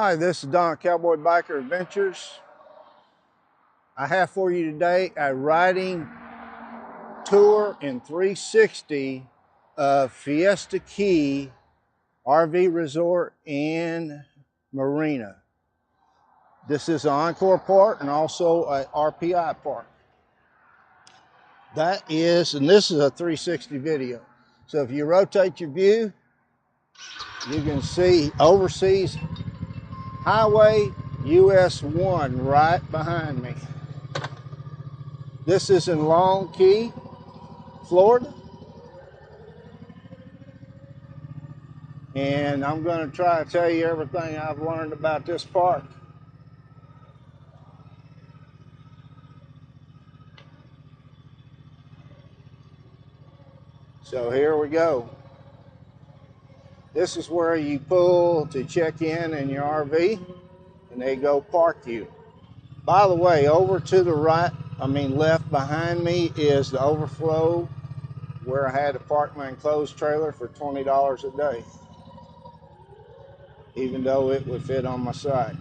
Hi, this is Don Cowboy Biker Adventures. I have for you today a riding tour in 360 of Fiesta Key RV Resort and Marina. This is an Encore park and also a RPI park. And this is a 360 video. So if you rotate your view, you can see overseas Highway US 1 right behind me. This is in Long Key, Florida. And I'm going to try to tell you everything I've learned about this park. So here we go. This is where you pull to check in your RV and they go park you. By the way, over to the right, left behind me is the overflow where I had to park my enclosed trailer for $20 a day, even though it would fit on my side.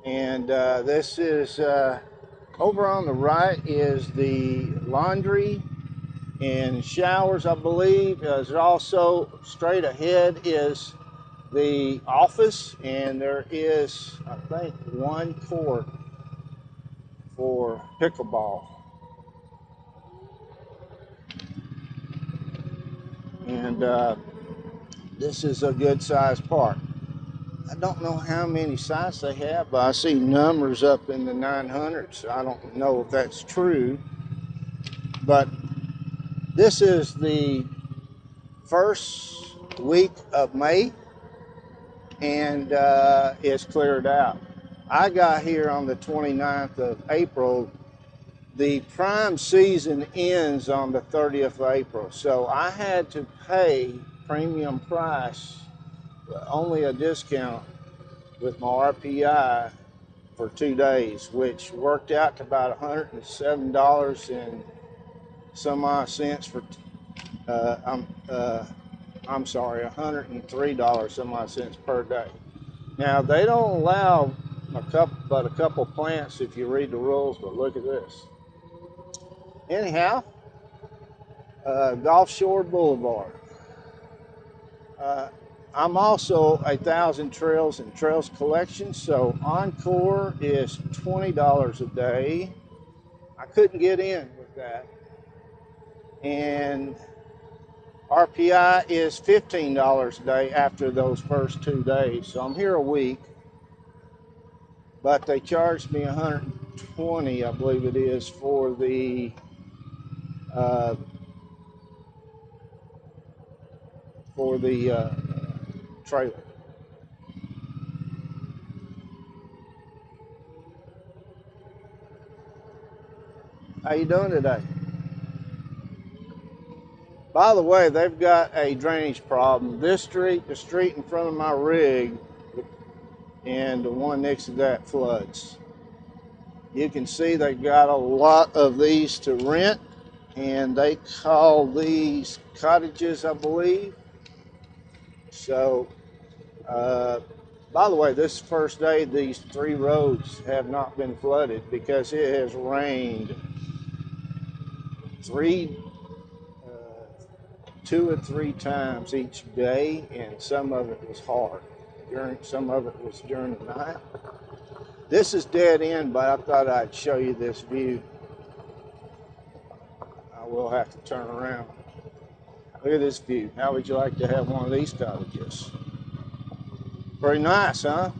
And this is, over on the right is the laundry and showers, I believe. There's also straight ahead is the office, and there is, I think, one court for pickleball. And this is a good sized park. I don't know how many sites they have, but I see numbers up in the 900s. I don't know if that's true, but this is the first week of May, and it's cleared out. I got here on the 29th of April. The prime season ends on the 30th of April, so I had to pay premium price, only a discount with my RPI for 2 days, which worked out to about $107 and some odd cents for, I'm sorry, $103 some odd cents per day. Now, they don't allow a couple plants if you read the rules, but look at this. Anyhow, Gulf Shore Boulevard. I'm also a 1,000 Trails and Trails collection, so Encore is $20 a day. I couldn't get in with that. And RPI is $15 a day after those first 2 days. So I'm here a week, but they charged me $120, I believe it is, for the trailer. How you doing today? By the way, they've got a drainage problem. This street, the street in front of my rig, and the one next to that floods. You can see they've got a lot of these to rent, and they call these cottages, I believe. So, by the way, this first day, these 3 roads have not been flooded because it has rained 2 or 3 times each day, and some of it was hard. Some of it was during the night. This is dead end, but I thought I'd show you this view. I will have to turn around. Look at this view. How would you like to have one of these cottages? Pretty nice, huh?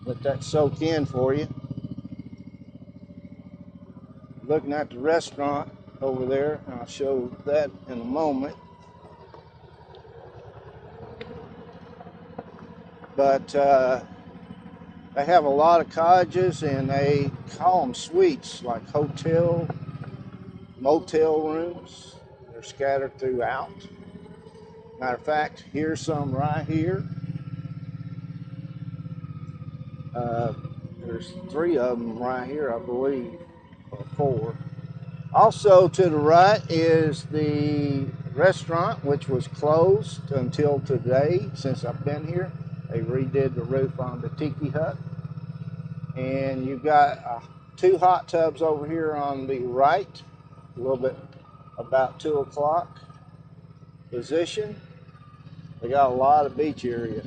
Let that soak in for you. Looking at the restaurant over there, and I'll show that in a moment. But they have a lot of cottages, and they call them suites, like hotel, motel rooms. They're scattered throughout. Matter of fact, here's some right here. There's 3 of them right here, I believe, or 4. Also to the right is the restaurant, which was closed until today. Since I've been here, they redid the roof on the tiki hut. And you've got 2 hot tubs over here on the right, a little bit about 2 o'clock position. They got a lot of beach area.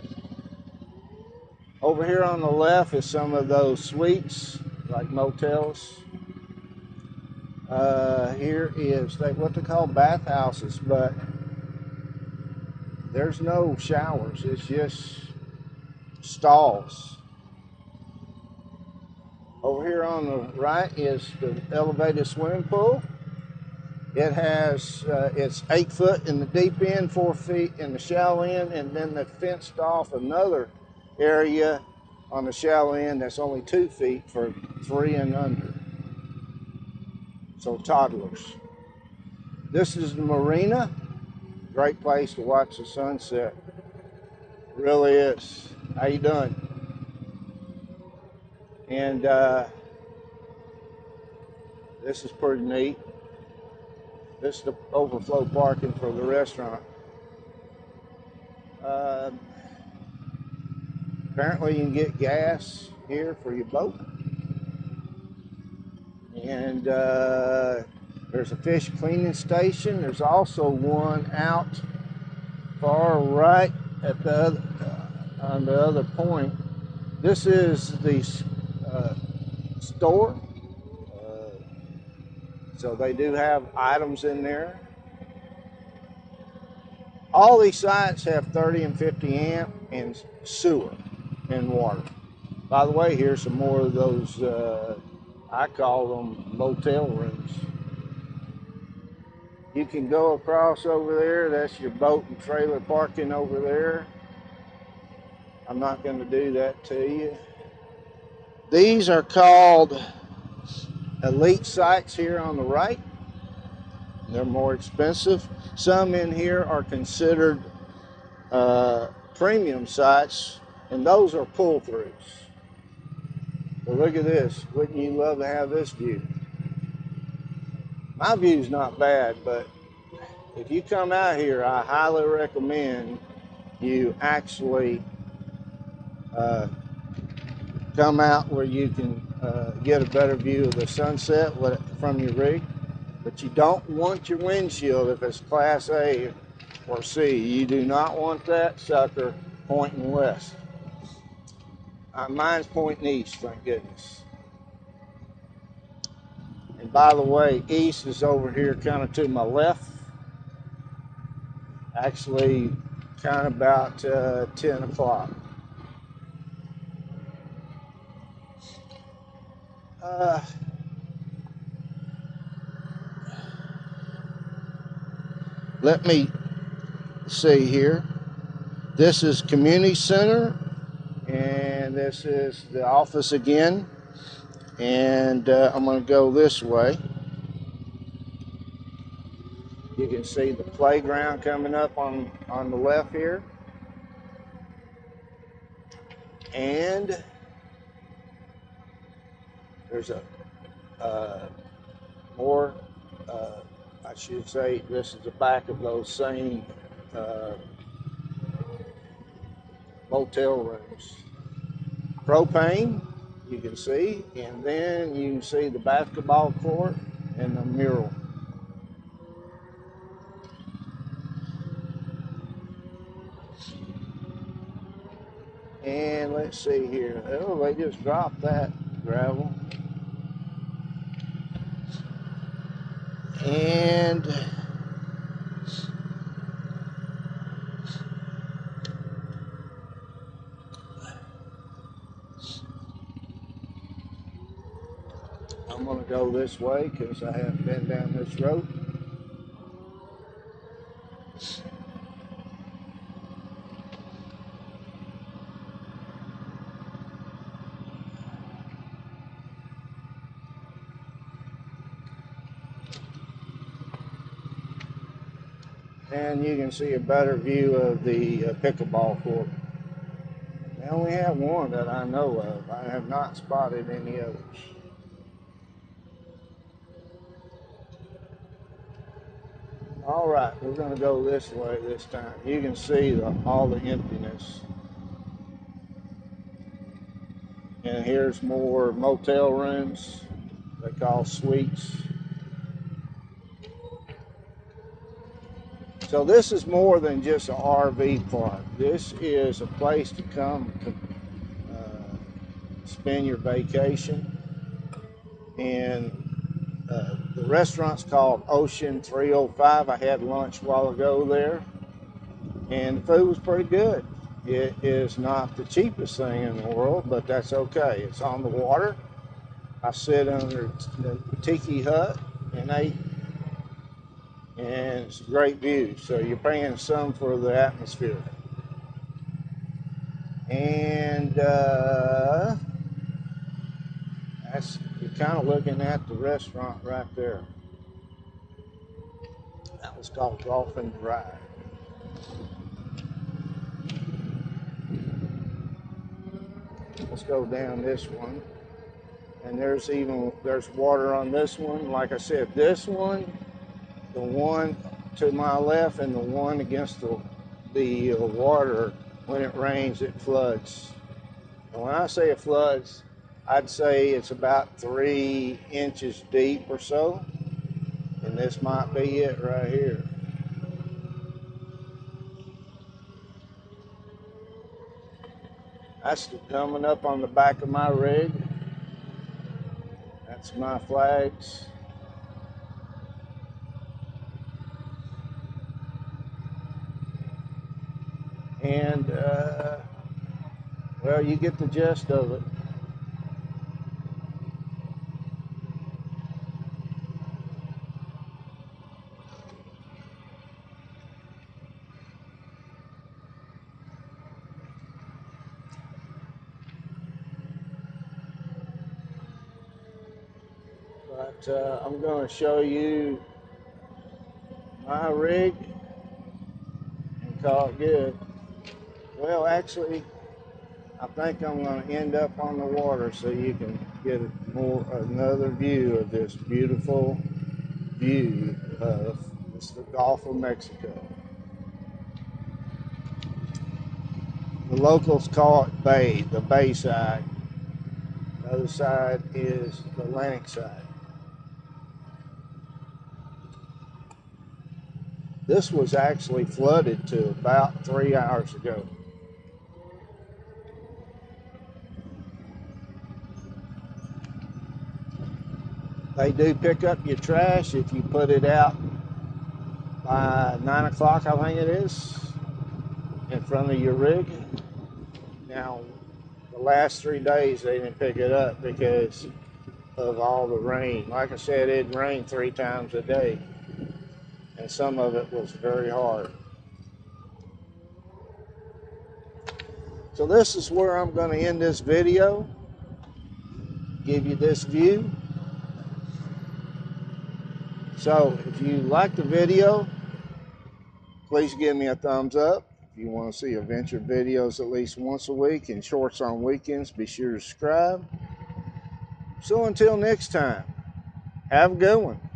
Over here on the left is some of those suites, like motels. Here is what they call bathhouses, but there's no showers. It's just stalls. Over here on the right is the elevated swimming pool. It has, it's 8 foot in the deep end, 4 feet in the shallow end, and then they fenced off another area on the shallow end that's only 2 feet for 3 and under. So toddlers. This is the Marina. Great place to watch the sunset. It really is. How you doing? And this is pretty neat. This is the overflow parking for the restaurant. Apparently you can get gas here for your boat. And there's a fish cleaning station. There's also one out far right at the other, on the other point. This is the store. So they do have items in there. All these sites have 30 and 50 amp and sewer and water. By the way, here's some more of those, I call them motel rooms. You can go across over there. That's your boat and trailer parking over there. I'm not going to do that to you. These are called elite sites here on the right. They're more expensive. Some in here are considered premium sites, and those are pull-throughs. Well, look at this. Wouldn't you love to have this view? My view's not bad, but if you come out here, I highly recommend you actually come out where you can get a better view of the sunset from your rig. But you don't want your windshield if it's Class A or C. You do not want that sucker pointing west. Mine's pointing east, thank goodness. And by the way, east is over here kind of to my left. Actually, kind of about 10 o'clock. Let me see here. This is community center, and this is the office again. And I'm going to go this way. You can see the playground coming up on the left here. And there's a more, I should say, this is the back of those same motel rooms. Propane, you can see, and then you can see the basketball court and the mural. And let's see here. Oh, they just dropped that gravel. And I'm going to go this way because I haven't been down this road. And you can see a better view of the pickleball court. They only have one that I know of. I have not spotted any others. All right, we're going to go this way this time. You can see all the emptiness. And here's more motel rooms they call suites. So this is more than just an RV park. This is a place to come spend your vacation. And the restaurant's called Ocean 305. I had lunch a while ago there, and the food was pretty good. It is not the cheapest thing in the world, but that's okay. It's on the water. I sit under the tiki hut and ate, and it's a great view. So you're paying some for the atmosphere. And you're kind of looking at the restaurant right there. That was called Golf and Drive. Let's go down this one. And there's water on this one. Like I said, this one, the one to my left, and the one against the water, when it rains, it floods. And when I say it floods, I'd say it's about 3 inches deep or so. And this might be it right here. That's coming up on the back of my rig. That's my flags. And, well, you get the gist of it. But I'm going to show you my rig and call it good. Well, actually, I think I'm going to end up on the water so you can get another view of this beautiful view of the Gulf of Mexico. The locals call it Bay, the Bay side. The other side is the Atlantic side. This was actually flooded to about 3 hours ago. They do pick up your trash if you put it out by 9 o'clock, I think it is, in front of your rig. Now, the last 3 days they didn't pick it up because of all the rain. Like I said, it rained 3 times a day, and some of it was very hard. So this is where I'm going to end this video, give you this view. So if you like the video, please give me a thumbs up. If you want to see adventure videos at least once a week and shorts on weekends, be sure to subscribe. So until next time, have a good one.